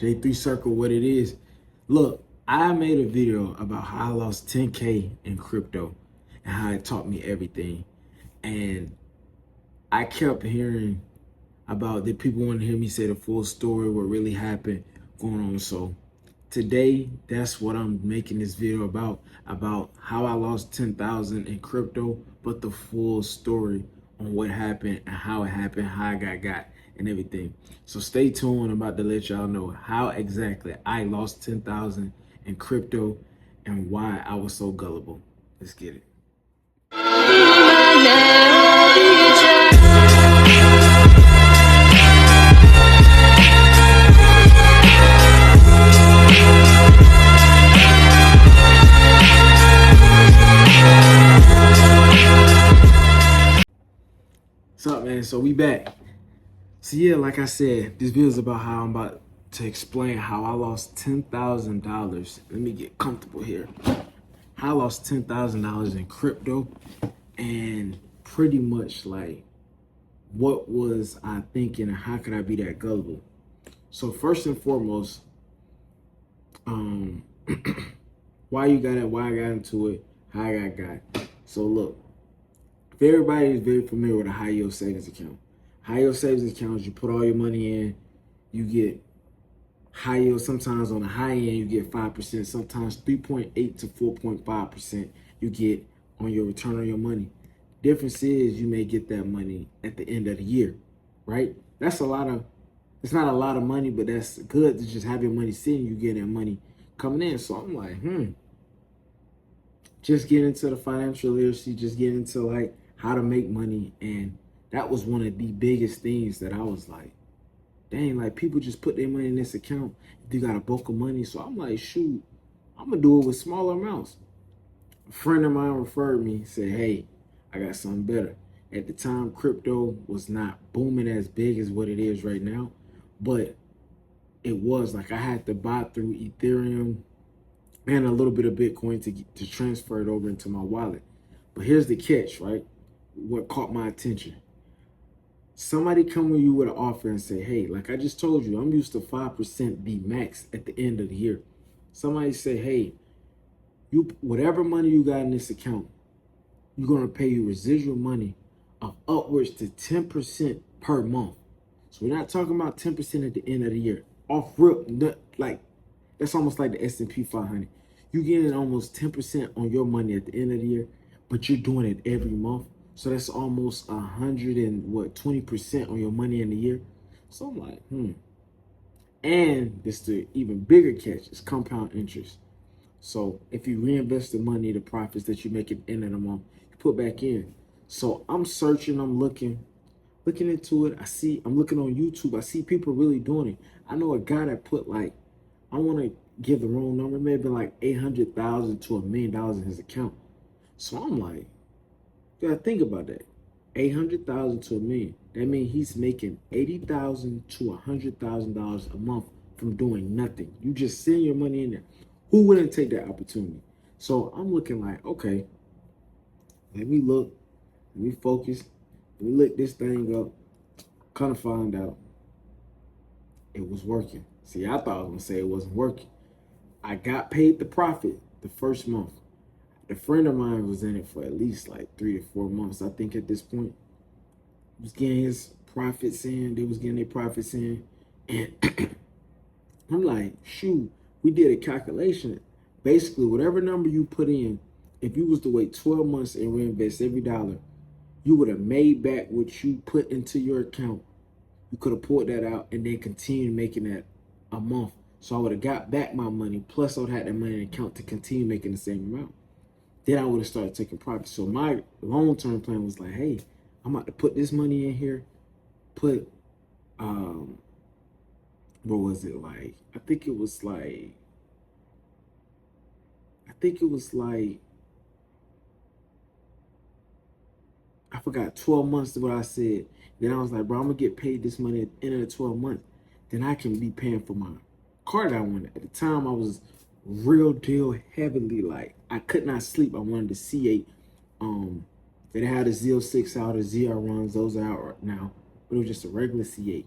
J3 Circle, what it is. Look, I made a video about how I lost 10K in crypto and how it taught me everything. And I kept hearing about that people want to hear me say the full story, what really happened going on. So today, that's what I'm making this video about how I lost 10,000 in crypto, but the full story on what happened and how it happened, how I got and everything. So stay tuned. I'm about to let y'all know how exactly I lost 10,000 in crypto and why I was so gullible. Let's get it. What's up, man? So we back. So yeah, like I said, this video is about how I'm about to explain how I lost $10,000. Let me get comfortable here. How I lost $10,000 in crypto, and pretty much like what was I thinking and how could I be that gullible? So first and foremost, why I got into it, how I got. So look, if everybody is very familiar with a high yield savings account. High yield savings accounts, you put all your money in, you get high yield. Sometimes on the high end, you get 5%, sometimes 3.8 to 4.5% you get on your return on your money. Difference is you may get that money at the end of the year, right? It's not a lot of money, but that's good to just have your money sitting, you get that money coming in. So I'm like, just get into the financial literacy, just get into like how to make money. And that was one of the biggest things that I was like, dang, like people just put their money in this account. If you got a bulk of money. So I'm like, shoot, I'm gonna do it with smaller amounts. A friend of mine referred me, said, hey, I got something better. At the time, crypto was not booming as big as what it is right now, but it was like I had to buy through Ethereum and a little bit of Bitcoin to transfer it over into my wallet. But here's the catch, right? What caught my attention. Somebody come to you with an offer and say, hey, like I just told you, I'm used to 5% be max at the end of the year. Somebody say, hey, you whatever money you got in this account, you're gonna pay you residual money of upwards to 10% per month. So we're not talking about 10% at the end of the year. Off rip, like that's almost like the S&P 500. You getting almost 10% on your money at the end of the year, but you're doing it every month. So that's almost 20% on your money in the year. So I'm like, And this the even bigger catch is compound interest. So if you reinvest the money, the profits that you make at the end of the month, you put back in. So I'm searching, I'm looking into it. I'm looking on YouTube. I see people really doing it. I know a guy that put like, I want to give the wrong number, maybe like 800,000 to $1 million in his account. So I'm like, you gotta think about that. 800,000 to $1 million. That means he's making $80,000 to $100,000 a month from doing nothing. You just send your money in there. Who wouldn't take that opportunity? So I'm looking like, okay, let me look, let me focus, let me look this thing up. Kind of find out it was working. See, I thought I was gonna say it wasn't working. I got paid the profit the first month. A friend of mine was in it for at least like 3 to 4 months. I think at this point, he was getting his profits in. They was getting their profits in, and I'm like, shoot, we did a calculation. Basically, whatever number you put in, if you was to wait 12 months and reinvest every dollar, you would have made back what you put into your account. You could have pulled that out and then continued making that a month. So I would have got back my money, plus I would have had that money in the account to continue making the same amount. Then I would have started taking profit. So my long-term plan was like, hey, I'm about to put this money in here, put, what was it like? I think it was like, I forgot, 12 months is what I said. Then I was like, bro, I'm gonna get paid this money at the end of the 12 months. Then I can be paying for my car that I wanted. At the time, I was real deal heavily, like, I could not sleep. I wanted the C8. They had a Z06 out, the ZR runs, those are out right now. But it was just a regular C8.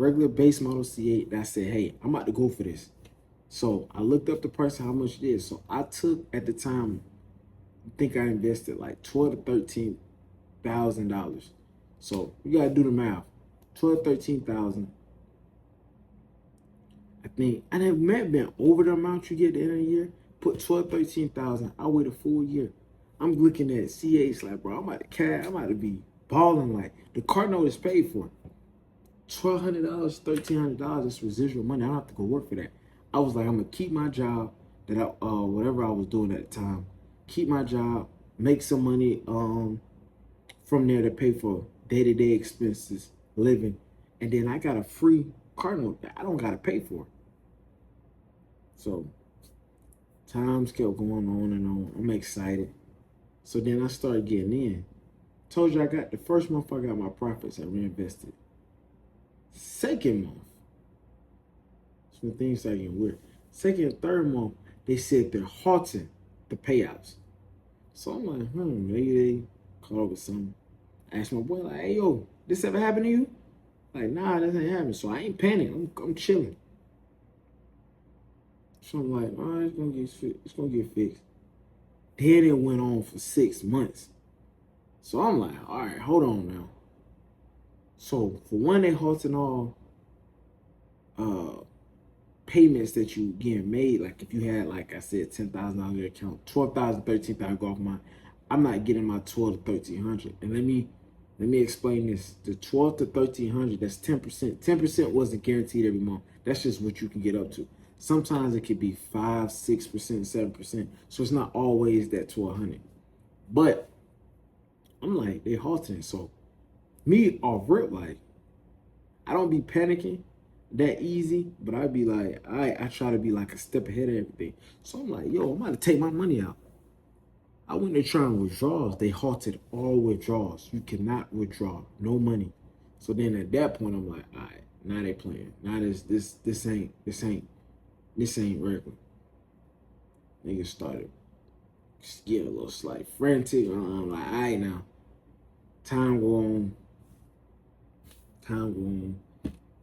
regular base model C8. And I said, hey, I'm about to go for this. So I looked up the price of how much it is. So I took at the time, I think I invested like $12,000 to $13,000. So you gotta do the math. 12, 13,000. I think, and it may have been over the amount you get at the end of the year. Put 12, 13,000. I wait a full year. I'm looking at C8s like, bro, I'm about to be balling. Like the car note is paid for. $1,200, $1,300 is residual money. I don't have to go work for that. I was like, I'm gonna keep my job that whatever I was doing at the time, keep my job, make some money from there to pay for day-to-day expenses, living, and then I got a free car note that I don't gotta pay for. So times kept going on and on. I'm excited. So then I started getting in. Told you I got the first month I got my profits, I reinvested. Second month, that's when things started getting weird. Second and third month, they said they're halting the payouts. So I'm like, maybe they caught up with something. I asked my boy, like, hey, yo, this ever happened to you? Like, nah, that ain't happened. So I ain't panicking. I'm chilling. So I'm like, all right, it's gonna get fixed. Then it went on for 6 months. So I'm like, all right, hold on now. So for one, they halting all payments that you getting made. Like if you had, like I said, $10,000 in your account, 12,000, 13,000 go off mine. I'm not getting my 12 to 1,300. And let me explain this. The 12 to 1,300, that's 10%. 10% wasn't guaranteed every month. That's just what you can get up to. Sometimes it could be 5, 6%, 7%. So it's not always that 1,200. But I'm like, they halting. So me off rip, like, I don't be panicking that easy, but I'd be like, I try to be like a step ahead of everything. So I'm like, yo, I'm about to take my money out. I went to try and withdrawals. They halted all withdrawals. You cannot withdraw, no money. So then at that point, I'm like, all right, now they playing. Now this ain't regular. Niggas started just getting a little slight frantic. I'm like, all right now. Time go on.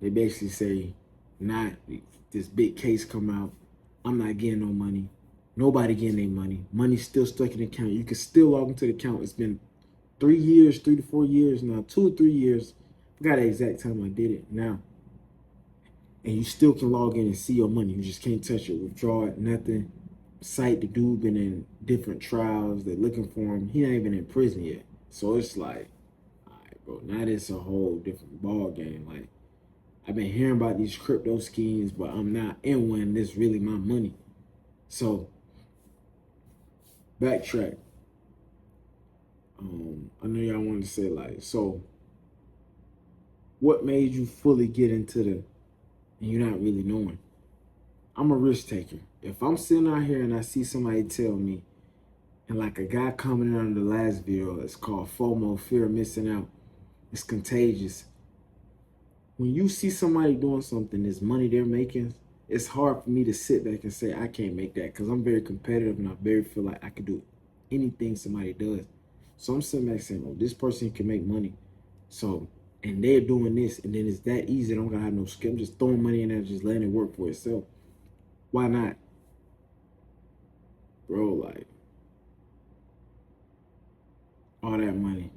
They basically say, not this big case come out. I'm not getting no money. Nobody getting their money. Money's still stuck in the account. You can still log into the account. It's been 3 years, 3 to 4 years now, 2 or 3 years. I forgot the exact time I did it now. And you still can log in and see your money. You just can't touch it, withdraw it, nothing. Cite the dude been in different trials. They're looking for him. He ain't even in prison yet. So it's like, all right, bro, now it's a whole different ball game. Like, I've been hearing about these crypto schemes, but I'm not in one. This really my money. So, backtrack. I know y'all wanted to say, like, so what made you fully get into and you're not really knowing? I'm a risk taker. If I'm sitting out here and I see somebody tell me, and like a guy commented on the last video, it's called FOMO, fear of missing out. It's contagious. When you see somebody doing something, this money they're making, it's hard for me to sit back and say, I can't make that, because I'm very competitive and I very feel like I could do anything somebody does. So I'm sitting back saying, oh, this person can make money. So, and they're doing this, and then it's that easy. I don't gotta have no skill. I'm just throwing money in there, just letting it work for itself. Why not? Bro, like, all that money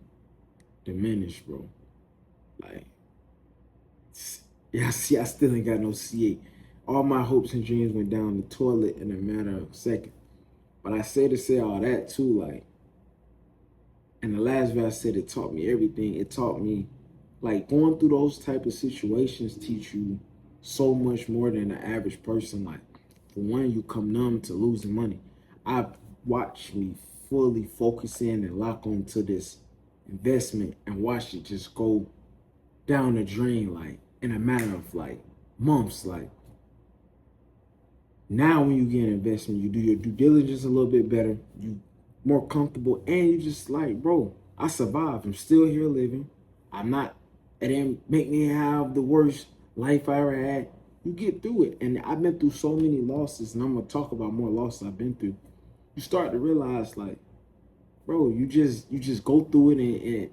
diminished, bro. Like, yeah, see, I still ain't got no C8. All my hopes and dreams went down the toilet in a matter of seconds. But I say to say all that too, like, and the last video I said it taught me everything. It taught me, like, going through those type of situations teach you so much more than the average person. Like, for one, you come numb to losing money. I've watched me fully focus in and lock onto this investment and watch it just go down the drain, like, in a matter of, like, months. Like, now when you get an investment, you do your due diligence a little bit better, you more comfortable, and you just like, bro, I survived. I'm still here living. I'm not, it didn't make me have the worst life I ever had. You get through it. And I've been through so many losses, and I'm gonna talk about more losses I've been through. You start to realize, like, bro, you just go through it, and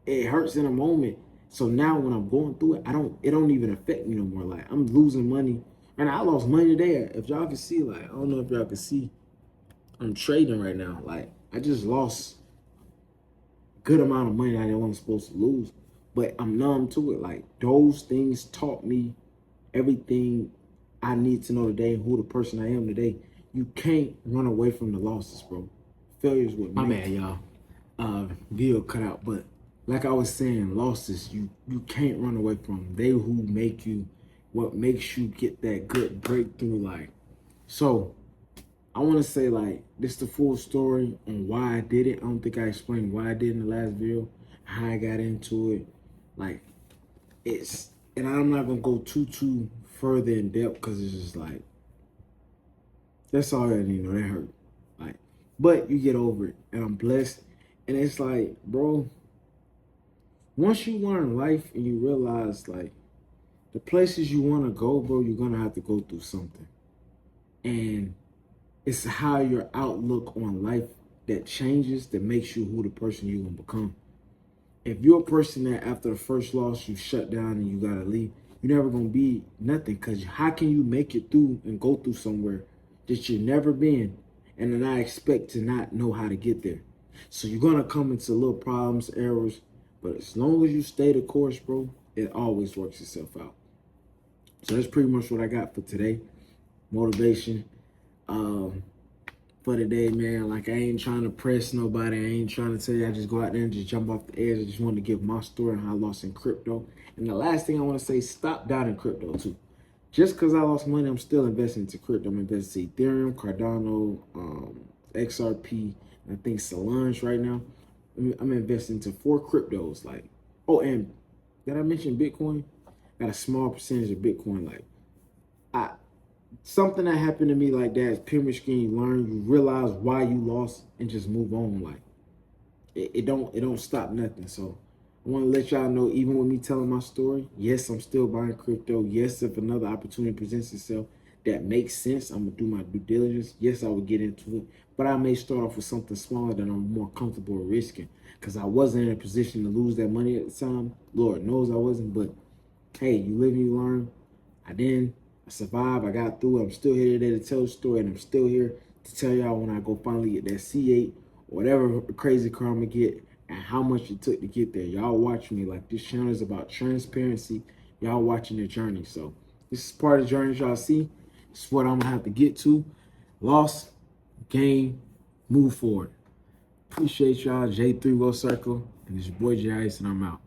it hurts in a moment. So now when I'm going through it, it don't even affect me no more. Like I'm losing money. And I lost money today. If y'all can see, like, I don't know if y'all can see, I'm trading right now. Like I just lost a good amount of money that I wasn't supposed to lose. But I'm numb to it. Like those things taught me everything I need to know today and who the person I am today. You can't run away from the losses, bro. Failures with my bad, y'all. Video cut out, but like I was saying, losses you can't run away from them. They who make you, what makes you get that good breakthrough. Like, so I want to say like this the full story on why I did it. I don't think I explained why I did in the last video, how I got into it. Like it's, and I'm not gonna go too further in depth because it's just like that's all I need to know. That hurt, like, but you get over it, and I'm blessed. And it's like, bro, once you learn life and you realize like the places you want to go, bro, you're gonna have to go through something, and it's how your outlook on life that changes that makes you who the person you're gonna become. If you're a person that after the first loss you shut down and you gotta leave, you're never gonna be nothing. Cause how can you make it through and go through somewhere that you've never been and then I expect to not know how to get there? So you're gonna come into little problems, errors, but as long as you stay the course, bro, it always works itself out. So that's pretty much what I got for today. Motivation. For today, man. Like I ain't trying to press nobody. I ain't trying to tell you I just go out there and just jump off the edge. I just want to give my story on how I lost in crypto. And the last thing I want to say, stop doubting crypto too. Just because I lost money, I'm still investing into crypto. I'm investing in Ethereum, Cardano, XRP, and I think Solange right now. I'm investing into 4 cryptos. Like, oh, and did I mention Bitcoin? Got a small percentage of Bitcoin. Like, something that happened to me like that is pyramid scheme. You learn, you realize why you lost, and just move on. Like it don't stop nothing. So I want to let y'all know, even with me telling my story, yes, I'm still buying crypto. Yes, if another opportunity presents itself that makes sense, I'm gonna do my due diligence. Yes, I would get into it, but I may start off with something smaller that I'm more comfortable risking, because I wasn't in a position to lose that money at the time. Lord knows I wasn't, but hey, you live and you learn. I didn't. I survived. I got through it. I'm still here today to tell the story, and I'm still here to tell y'all when I go finally get that C8, whatever crazy car I'm gonna get, and how much it took to get there. Y'all watch me. Like, this channel is about transparency. Y'all watching the journey. So this is part of the journey y'all see. This is what I'm gonna have to get to. Loss, gain, move forward. Appreciate y'all. J3 Will Circle, and it's your boy J Ice, and I'm out.